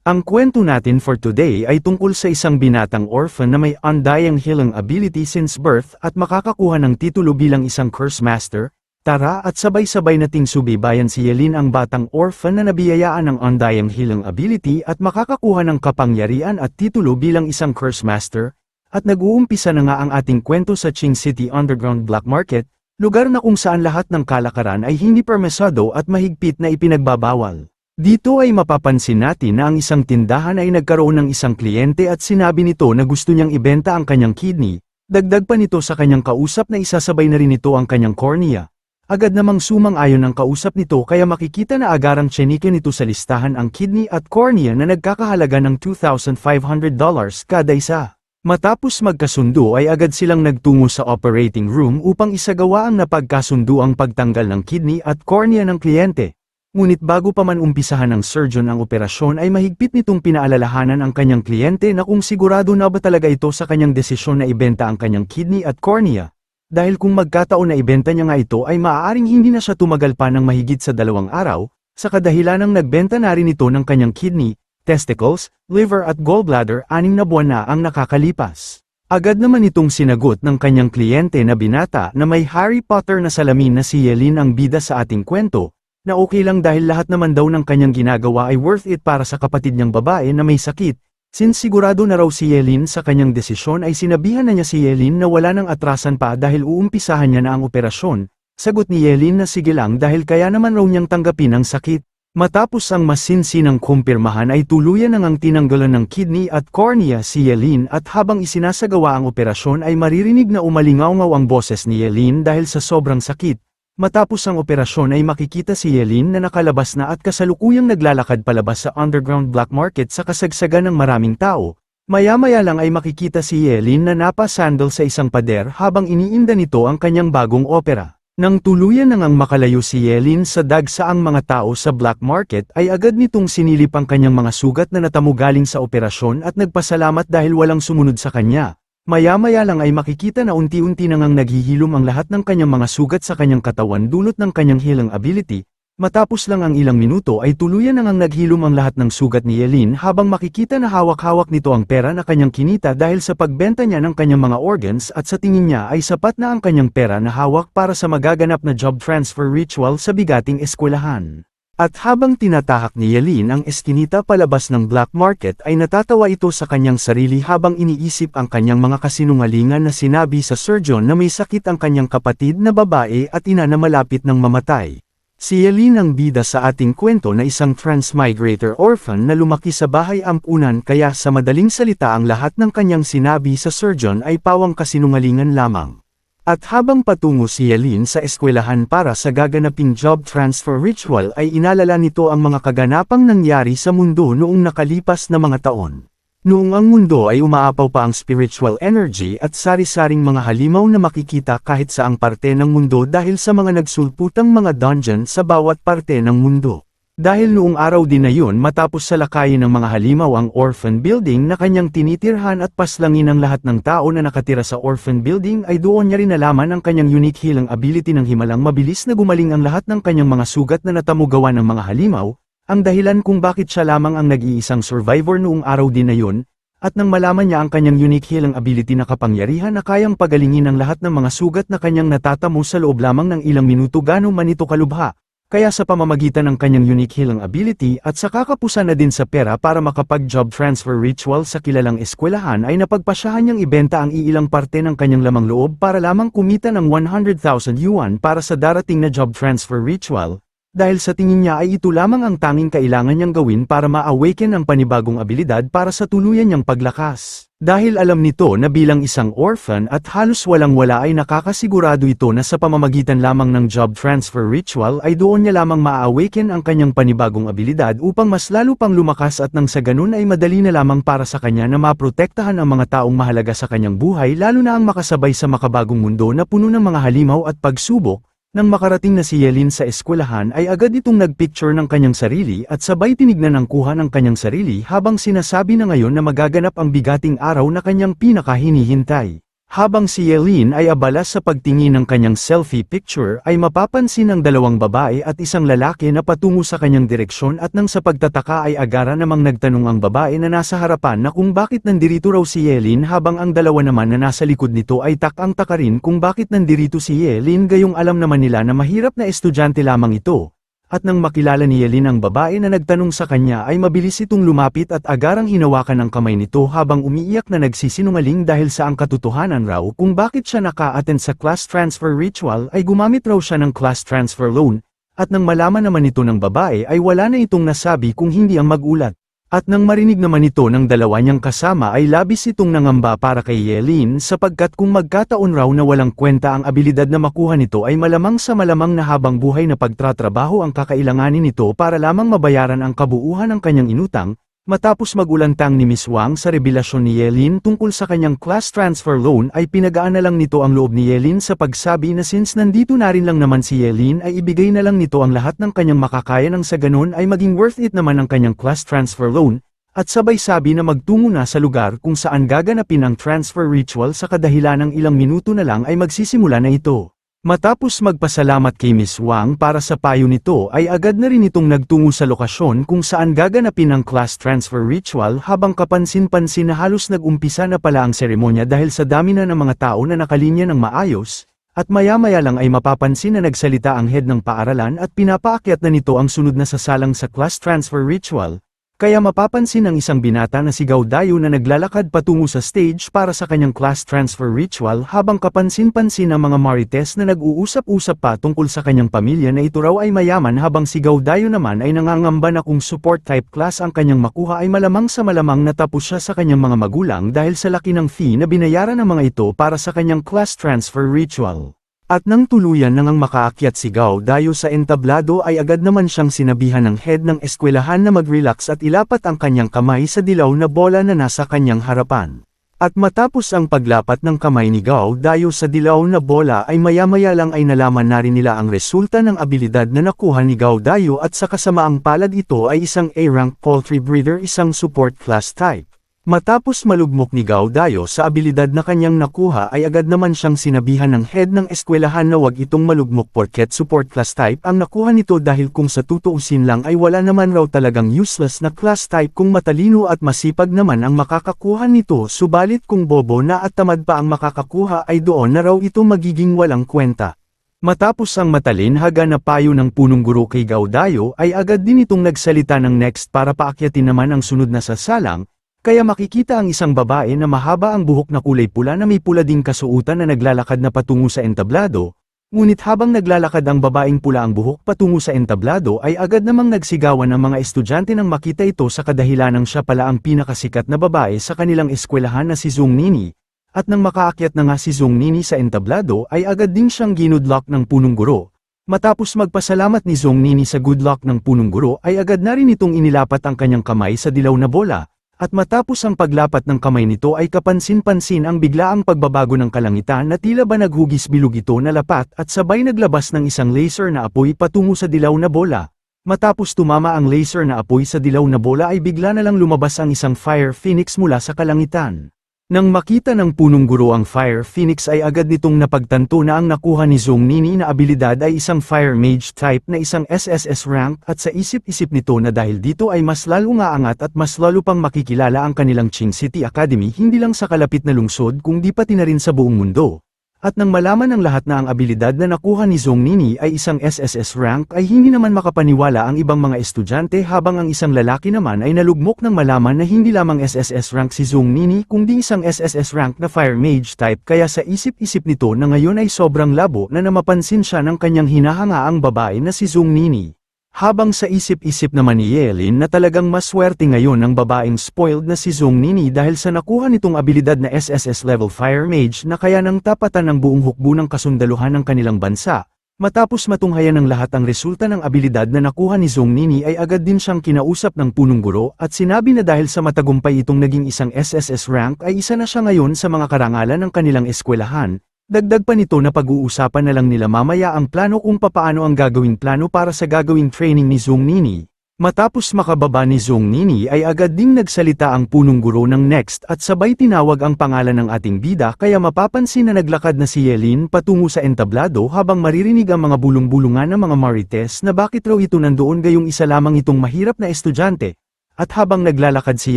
Ang kwento natin for today ay tungkol sa isang binatang orphan na may undying healing ability since birth at makakakuha ng titulo bilang isang curse master. Tara at sabay-sabay nating subaybayan si Yelin, ang batang orphan na nabiyayaan ng undying healing ability at makakakuha ng kapangyarihan at titulo bilang isang curse master. At nag-uumpisa na nga ang ating kwento sa Qing City Underground Black Market, lugar na kung saan lahat ng kalakaran ay hindi permisado at mahigpit na ipinagbabawal. Dito ay mapapansin natin na ang isang tindahan ay nagkaroon ng isang kliyente at sinabi nito na gusto niyang ibenta ang kanyang kidney. Dagdag pa nito sa kanyang kausap na isasabay na rin ito ang kanyang cornea. Agad namang sumang-ayon ang kausap nito kaya makikita na agarang tsenike nito sa listahan ang kidney at cornea na nagkakahalaga ng $2,500 kada isa. Matapos magkasundo ay agad silang nagtungo sa operating room upang isagawa ang napagkasundo ang pagtanggal ng kidney at cornea ng kliyente. Ngunit bago pa man umpisahan ng surgeon ang operasyon ay mahigpit nitong pinaalalahanan ang kanyang kliyente na kung sigurado na ba talaga ito sa kanyang desisyon na ibenta ang kanyang kidney at cornea. Dahil kung magkataon na ibenta niya nga ito ay maaaring hindi na siya tumagal pa ng mahigit sa 2 araw, sa kadahilanang nagbenta na rin ito ng kanyang kidney, testicles, liver at gallbladder. 6 na buwan na ang nakakalipas. Agad naman itong sinagot ng kanyang kliyente na binata na may Harry Potter na salamin na si Yelin ang bida sa ating kwento, na okay lang dahil lahat naman daw ng kanyang ginagawa ay worth it para sa kapatid niyang babae na may sakit. Since sigurado na raw si Yelin sa kanyang desisyon ay sinabihan na niya si Yelin na wala nang atrasan pa dahil uumpisahan niya na ang operasyon. Sagot ni Yelin na sige lang dahil kaya naman raw niyang tanggapin ang sakit. Matapos ang masinsinang kumpirmahan ay tuluyan nang tinanggalan ng kidney at cornea si Yelin at habang isinasagawa ang operasyon ay maririnig na umalingaw-ngaw ang boses ni Yelin dahil sa sobrang sakit. Matapos ang operasyon ay makikita si Yelin na nakalabas na at kasalukuyang naglalakad palabas sa underground black market sa kasagsagan ng maraming tao. Maya-maya lang ay makikita si Yelin na napasandal sa isang pader habang iniinda nito ang kanyang bagong opera. Nang tuluyan nang makalayo si Yelin sa dagsaang mga tao sa black market ay agad nitong sinilip ang kanyang mga sugat na natamo galing sa operasyon at nagpasalamat dahil walang sumunod sa kanya. Maya-maya lang ay makikita na unti-unti nang naghihilom ang lahat ng kanyang mga sugat sa kanyang katawan dulot ng kanyang healing ability. Matapos lang ang ilang minuto ay tuluyan nang naghilom ang lahat ng sugat ni Yelin habang makikita na hawak-hawak nito ang pera na kanyang kinita dahil sa pagbenta niya ng kanyang mga organs at sa tingin niya ay sapat na ang kanyang pera na hawak para sa magaganap na job transfer ritual sa bigating eskwelahan. At habang tinatahak ni Yelin ang eskinita palabas ng black market ay natatawa ito sa kanyang sarili habang iniisip ang kanyang mga kasinungalingan na sinabi sa surgeon na may sakit ang kanyang kapatid na babae at ina na malapit ng mamatay. Si Yelin ang bida sa ating kwento na isang transmigrator orphan na lumaki sa bahay ampunan kaya sa madaling salita ang lahat ng kanyang sinabi sa surgeon ay pawang kasinungalingan lamang. At habang patungo si Yelin sa eskwelahan para sa gaganaping job transfer ritual ay inalala nito ang mga kaganapang nangyari sa mundo noong nakalipas na mga taon. Noong ang mundo ay umaapaw pa ang spiritual energy at sari-saring mga halimaw na makikita kahit saang parte ng mundo dahil sa mga nagsulputang mga dungeon sa bawat parte ng mundo. Dahil noong araw din na yun matapos salakayin ng mga halimaw ang orphan building na kanyang tinitirhan at paslangin ang lahat ng tao na nakatira sa orphan building ay doon niya rin nalaman ang kanyang unique healing ability ng himalang mabilis na gumaling ang lahat ng kanyang mga sugat na natamo gawa ng mga halimaw, ang dahilan kung bakit siya lamang ang nag-iisang survivor noong araw din na yun, at nang malaman niya ang kanyang unique healing ability na kapangyarihan na kayang pagalingin ang lahat ng mga sugat na kanyang natatamo sa loob lamang ng ilang minuto gano man ito kalubha. Kaya sa pamamagitan ng kanyang unique healing ability at sa kakapusan na din sa pera para makapag-job transfer ritual sa kilalang eskwelahan ay napagpasyahan niyang ibenta ang iilang parte ng kanyang lamang loob para lamang kumita ng 100,000 yuan para sa darating na job transfer ritual, dahil sa tingin niya ay ito lamang ang tanging kailangan niyang gawin para ma-awaken ang panibagong abilidad para sa tuluyan niyang paglakas. Dahil alam nito na bilang isang orphan at halos walang-wala ay nakakasigurado ito na sa pamamagitan lamang ng job transfer ritual ay doon niya lamang ma-awaken ang kanyang panibagong abilidad upang mas lalo pang lumakas at nang sa ganun ay madali na lamang para sa kanya na maprotektahan ang mga taong mahalaga sa kanyang buhay lalo na ang makasabay sa makabagong mundo na puno ng mga halimaw at pagsubok. Nang makarating na si Yelin sa eskwelahan ay agad itong nagpicture ng kanyang sarili at sabay tinignan ang kuha ng kanyang sarili habang sinasabi na ngayon na magaganap ang bigating araw na kanyang pinakahinihintay. Habang si Yelin ay abala sa pagtingin ng kanyang selfie picture ay mapapansin ng dalawang babae at isang lalaki na patungo sa kanyang direksyon at nang sa pagtataka ay agara namang nagtanong ang babae na nasa harapan na kung bakit nandirito raw si Yelin habang ang dalawa naman na nasa likod nito ay takang-taka rin kung bakit nandirito si Yelin gayong alam naman nila na mahirap na estudyante lamang ito. At nang makilala ni Yelin ang babae na nagtanong sa kanya ay mabilis itong lumapit at agarang hinawakan ang kamay nito habang umiiyak na nagsisinungaling dahil sa ang katotohanan raw kung bakit siya naka-attend sa class transfer ritual ay gumamit raw siya ng class transfer loan, at nang malaman naman ito ng babae ay wala na itong nasabi kung hindi ang magulat. At nang marinig naman ito ng dalawa niyang kasama ay labis itong nangamba para kay Yelin sapagkat kung magkataon raw na walang kwenta ang abilidad na makuha nito ay malamang sa malamang na habang buhay na pagtatrabaho ang kakailanganin nito para lamang mabayaran ang kabuuan ng kanyang inutang. Matapos magulantang ni Miss Wang sa revelasyon ni Yelin tungkol sa kanyang class transfer loan ay pinagaan na lang nito ang loob ni Yelin sa pagsabi na since nandito na rin lang naman si Yelin ay ibigay na lang nito ang lahat ng kanyang makakaya nang sa ganun ay maging worth it naman ang kanyang class transfer loan, at sabay sabi na magtungo na sa lugar kung saan gaganapin ang transfer ritual sa kadahilan ng ilang minuto na lang ay magsisimula na ito. Matapos magpasalamat kay Miss Wang para sa payo nito ay agad na rin itong nagtungo sa lokasyon kung saan gaganapin ang class transfer ritual habang kapansin-pansin na halos nag-umpisa na pala ang seremonya dahil sa dami na ng mga tao na nakalinya ng maayos, at maya-maya lang ay mapapansin na nagsalita ang head ng paaralan at pinapaakyat na nito ang sunod na sasalang sa class transfer ritual. Kaya mapapansin ang isang binata na si Gao Dayu na naglalakad patungo sa stage para sa kanyang class transfer ritual habang kapansin-pansin ang mga marites na nag-uusap-usap pa tungkol sa kanyang pamilya na ito raw ay mayaman habang si Gao Dayu naman ay nangangamba na kung support type class ang kanyang makuha ay malamang sa malamang natapos siya sa kanyang mga magulang dahil sa laki ng fee na binayaran ng mga ito para sa kanyang class transfer ritual. At nang tuluyan nang makaakyat si Gao Dayu sa entablado ay agad naman siyang sinabihan ng head ng eskwelahan na mag-relax at ilapat ang kanyang kamay sa dilaw na bola na nasa kanyang harapan. At matapos ang paglapat ng kamay ni Gao Dayu sa dilaw na bola ay maya-maya lang ay nalaman na rin nila ang resulta ng abilidad na nakuha ni Gao Dayu at sa kasamaang palad ito ay isang A-rank poultry breeder, isang support class type. Matapos malugmok ni Gao Dayu sa abilidad na kanyang nakuha ay agad naman siyang sinabihan ng head ng eskwelahan na wag itong malugmok porket support class type ang nakuha nito dahil kung sa tutuusin lang ay wala naman raw talagang useless na class type kung matalino at masipag naman ang makakakuha nito, subalit kung bobo na at tamad pa ang makakakuha ay doon na raw ito magiging walang kwenta. Matapos ang matalinhaga na payo ng punong guro kay Gao Dayu ay agad din itong nagsalita ng next para paakyatin naman ang sunod na sasalang. Kaya makikita ang isang babae na mahaba ang buhok na kulay pula na may pula ding kasuotan na naglalakad na patungo sa entablado, ngunit habang naglalakad ang babaeng pula ang buhok patungo sa entablado ay agad namang nagsigawan ang mga estudyante nang makita ito sa kadahilanang siya pala ang pinakasikat na babae sa kanilang eskwelahan na si Zhong Nini, at nang makaakyat na nga si Zhong Nini sa entablado ay agad din siyang ginudlock ng punong guro. Matapos magpasalamat ni Zhong Nini sa good luck ng punong guro ay agad na rin itong inilapat ang kanyang kamay sa dilaw na bola. At matapos ang paglapat ng kamay nito ay kapansin-pansin ang biglaang pagbabago ng kalangitan na tila ba naghugis bilog ito na lapat at sabay naglabas ng isang laser na apoy patungo sa dilaw na bola. Matapos tumama ang laser na apoy sa dilaw na bola ay bigla na lang lumabas ang isang fire phoenix mula sa kalangitan. Nang makita ng punong guro ang Fire Phoenix ay agad nitong napagtanto na ang nakuha ni Zhong Nini na abilidad ay isang Fire Mage type na isang SSS rank at sa isip-isip nito na dahil dito ay mas lalo aangat at mas lalo pang makikilala ang kanilang Qing City Academy hindi lang sa kalapit na lungsod kundi pati na rin sa buong mundo. At nang malaman ng lahat na ang abilidad na nakuha ni Zhong Nini ay isang SSS rank ay hindi naman makapaniwala ang ibang mga estudyante habang ang isang lalaki naman ay nalugmok nang malaman na hindi lamang SSS rank si Zhong Nini kundi isang SSS rank na Fire Mage type kaya sa isip-isip nito na ngayon ay sobrang labo na namapansin siya ng kanyang hinahangaang babae na si Zhong Nini. Habang sa isip-isip naman ni Yelin na talagang maswerte ngayon ang babaeng spoiled na si Zhong Nini dahil sa nakuha nitong abilidad na SSS level Fire Mage na kaya nang tapatan ng buong hukbo ng kasundaluhan ng kanilang bansa. Matapos matunghayan ng lahat ang resulta ng abilidad na nakuha ni Zhong Nini ay agad din siyang kinausap ng punong guro at sinabi na dahil sa matagumpay itong naging isang SSS rank ay isa na siya ngayon sa mga karangalan ng kanilang eskwelahan. Dagdag pa nito na pag-uusapan na lang nila mamaya ang plano kung papaano ang gagawing plano para sa gagawing training ni Zhong Nini. Matapos makababa ni Zhong Nini ay agad ding nagsalita ang punong guro ng Next at sabay tinawag ang pangalan ng ating bida kaya mapapansin na naglakad na si Yelin patungo sa entablado habang maririnig ang mga bulong-bulungan ng mga Marites na bakit raw ito nandoon gayong isa lamang itong mahirap na estudyante. At habang naglalakad si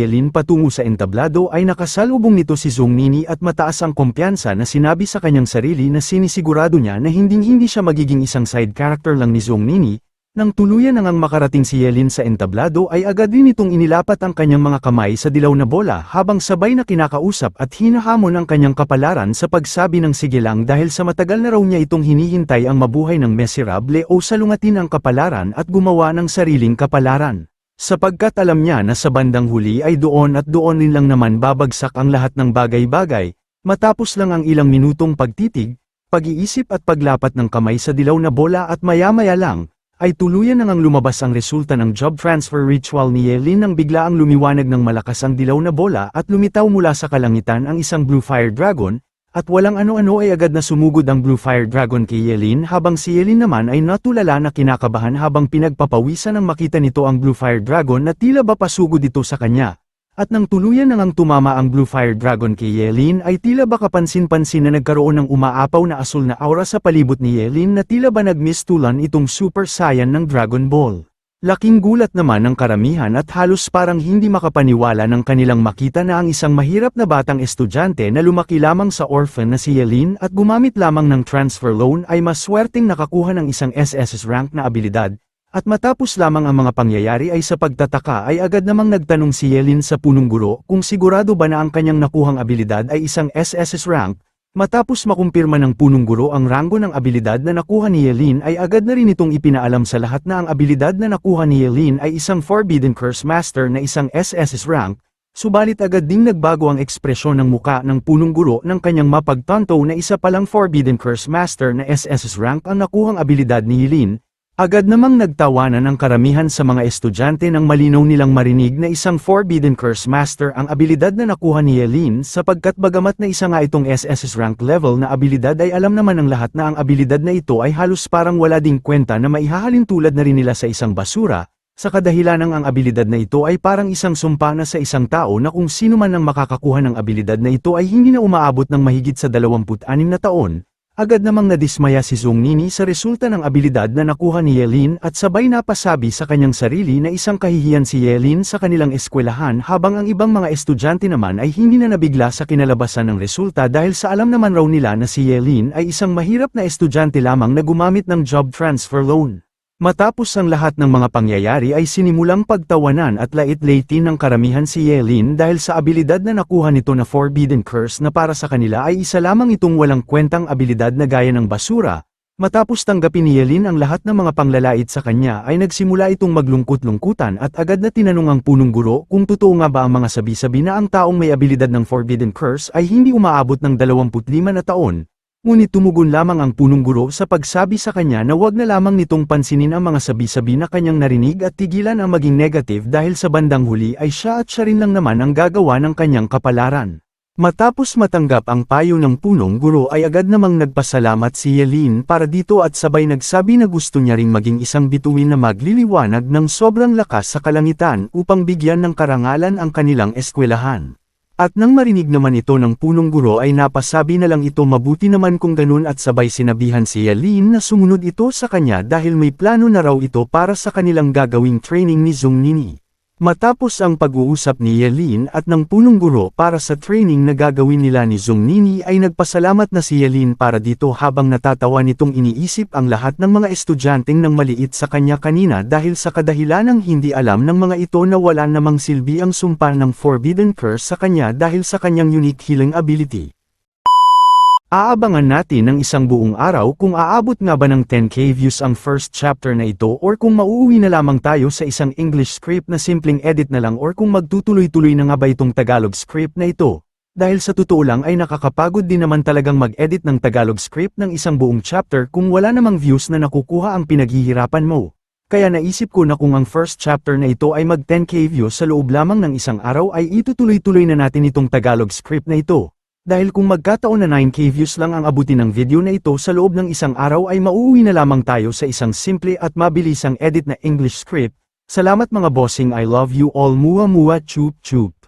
Yelin patungo sa entablado ay nakasalubong nito si Zhong Nini at mataas ang kumpiyansa na sinabi sa kanyang sarili na sinisigurado niya na hindi siya magiging isang side character lang ni Zhong Nini. Nang tuluyan nang makarating si Yelin sa entablado ay agad din itong inilapat ang kanyang mga kamay sa dilaw na bola habang sabay na kinakausap at hinahamon ang kanyang kapalaran sa pagsabi ng sige lang dahil sa matagal na raw niya itong hinihintay ang mabuhay ng miserable o salungatin ang kapalaran at gumawa ng sariling kapalaran. Sapagkat alam niya na sa bandang huli ay doon at doon din lang naman babagsak ang lahat ng bagay-bagay, matapos lang ang ilang minutong pagtitig, pag-iisip at paglapat ng kamay sa dilaw na bola at maya-maya lang, ay tuluyan nang lumabas ang resulta ng job transfer ritual ni Yelin nang bigla ang lumiwanag ng malakas ang dilaw na bola at lumitaw mula sa kalangitan ang isang Blue Fire Dragon, at walang ano-ano ay agad na sumugod ang Blue Fire Dragon kay Yelin habang si Yelin naman ay natulala na kinakabahan habang pinagpapawisan nang makita nito ang Blue Fire Dragon na tila ba pasugod ito sa kanya. At nang tuluyan nang tumama ang Blue Fire Dragon kay Yelin ay tila ba kapansin-pansin na nagkaroon ng umaapaw na asul na aura sa palibot ni Yelin na tila ba nagmistulan itong Super Saiyan ng Dragon Ball. Laking gulat naman ng karamihan at halos parang hindi makapaniwala ng kanilang makita na ang isang mahirap na batang estudyante na lumaki lamang sa orphan na si Yelin at gumamit lamang ng transfer loan ay maswerteng nakakuha ng isang SSS rank na abilidad. At matapos lamang ang mga pangyayari ay sa pagtataka ay agad namang nagtanong si Yelin sa punong guro kung sigurado ba na ang kanyang nakuhang abilidad ay isang SSS rank. Matapos makumpirma ng punong guro ang ranggo ng abilidad na nakuha ni Yelin ay agad na rin itong ipinaalam sa lahat na ang abilidad na nakuha ni Yelin ay isang Forbidden Curse Master na isang SSS rank, subalit agad ding nagbago ang ekspresyon ng muka ng punong guro ng kanyang mapagtanto na isa palang Forbidden Curse Master na SSS rank ang nakuhang abilidad ni Yelin. Agad namang nagtawanan ang karamihan sa mga estudyante nang malinaw nilang marinig na isang Forbidden Curse Master ang abilidad na nakuha ni Yelin sapagkat bagamat na isa nga itong SSS rank level na abilidad ay alam naman ng lahat na ang abilidad na ito ay halos parang wala ding kwenta na maihahalin tulad na rin nila sa isang basura, sa kadahilan ng ang abilidad na ito ay parang isang sumpa na sa isang tao na kung sino man ang makakakuha ng abilidad na ito ay hindi na umaabot ng mahigit sa 26 na taon. Agad namang nadismaya si Zhong Nini sa resulta ng abilidad na nakuha ni Yelin at sabay napasabi sa kanyang sarili na isang kahihiyan si Yelin sa kanilang eskwelahan habang ang ibang mga estudyante naman ay hindi na nabigla sa kinalabasan ng resulta dahil sa alam naman raw nila na si Yelin ay isang mahirap na estudyante lamang na gumamit ng job transfer loan. Matapos ang lahat ng mga pangyayari ay sinimulang pagtawanan at lait-laitin ng karamihan si Yelin dahil sa abilidad na nakuha nito na Forbidden Curse na para sa kanila ay isa lamang itong walang kwentang abilidad na gaya ng basura. Matapos tanggapin ni Yelin ang lahat ng mga panglalait sa kanya ay nagsimula itong maglungkot-lungkutan at agad na tinanong ang punong guro kung totoo nga ba ang mga sabi-sabi na ang taong may abilidad ng Forbidden Curse ay hindi umaabot ng 25 na taon. Ngunit tumugon lamang ang punong guro sa pagsabi sa kanya na wag na lamang nitong pansinin ang mga sabi-sabi na kanyang narinig at tigilan ang maging negative dahil sa bandang huli ay siya rin lang naman ang gagawa ng kanyang kapalaran. Matapos matanggap ang payo ng punong guro ay agad namang nagpasalamat si Yelin para dito at sabay nagsabi na gusto niya ring maging isang bituin na magliliwanag ng sobrang lakas sa kalangitan upang bigyan ng karangalan ang kanilang eskwelahan. At nang marinig naman ito ng punong guro ay napasabi na lang ito mabuti naman kung ganun at sabay sinabihan si Yelin na sumunod ito sa kanya dahil may plano na raw ito para sa kanilang gagawing training ni Zhong Nini. Matapos ang pag-uusap ni Yelin at ng punong guro para sa training na gagawin nila ni Zhong Nini ay nagpasalamat na si Yelin para dito habang natatawa nitong iniisip ang lahat ng mga estudyanteng nang maliit sa kanya kanina dahil sa kadahilanang hindi alam ng mga ito na wala namang silbi ang sumpa ng Forbidden Curse sa kanya dahil sa kanyang unique healing ability. Aabangan natin ng isang buong araw kung aabot nga ba ng 10k views ang first chapter na ito or kung mauuwi na lamang tayo sa isang English script na simpleng edit na lang or kung magtutuloy-tuloy na nga ba itong Tagalog script na ito. Dahil sa totoo lang ay nakakapagod din naman talagang mag-edit ng Tagalog script ng isang buong chapter kung wala namang views na nakukuha ang pinaghihirapan mo. Kaya naisip ko na kung ang first chapter na ito ay mag 10k views sa loob lamang ng isang araw ay itutuloy-tuloy na natin itong Tagalog script na ito. Dahil kung magkataon na 9k views lang ang abutin ng video na ito sa loob ng isang araw ay mauuwi na lamang tayo sa isang simple at mabilisang edit na English script, Salamat mga bossing, I love you all, mua mua chup chup.